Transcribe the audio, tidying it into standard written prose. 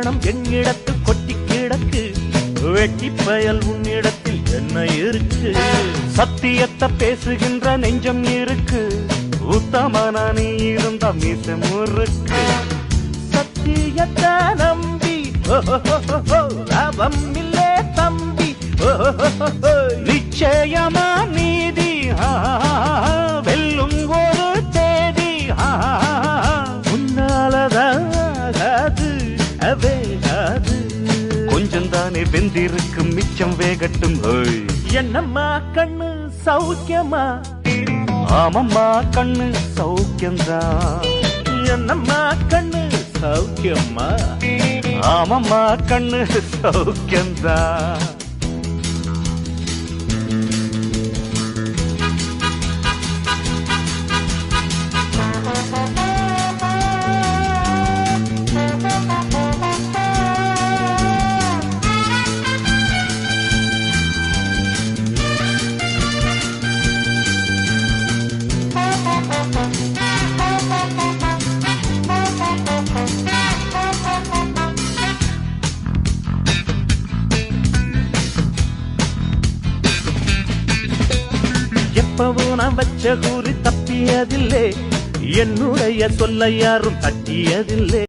நாணம் என்னிடத்து கொட்டி கிடக்கு, வெட்டி பயல் உன்னிடத்தில் என்ன இருக்கு? சத்தியத்தை பேசுகின்ற நெஞ்சம் இருக்கு, உத்தமனா நீ இருந்த மீச முறுக்கு. சத்தியத்தை நம்பி லாபம் இல்லே தம்பி, நிச்சயமா நீதி வெல்லும் ஒரு தேதி. உன்னாலதாது அவேகாது, கொஞ்சம் தானே வெந்திருக்கும் மிச்சம் வேகட்டும். என்னம்மா கண்ணு சௌக்கியமா? ஆமம்மா கண்ணு சௌக்கியம்தான். என்னம்மா கண்ணு சௌக்கியம்மா? ஆமம்மா கண்ணு சௌக்கியம்தான். எப்பவும் நான் வச்ச கூறி தப்பியதில்லை, என்னுடைய சொல்ல யாரும் தட்டியதில்லை.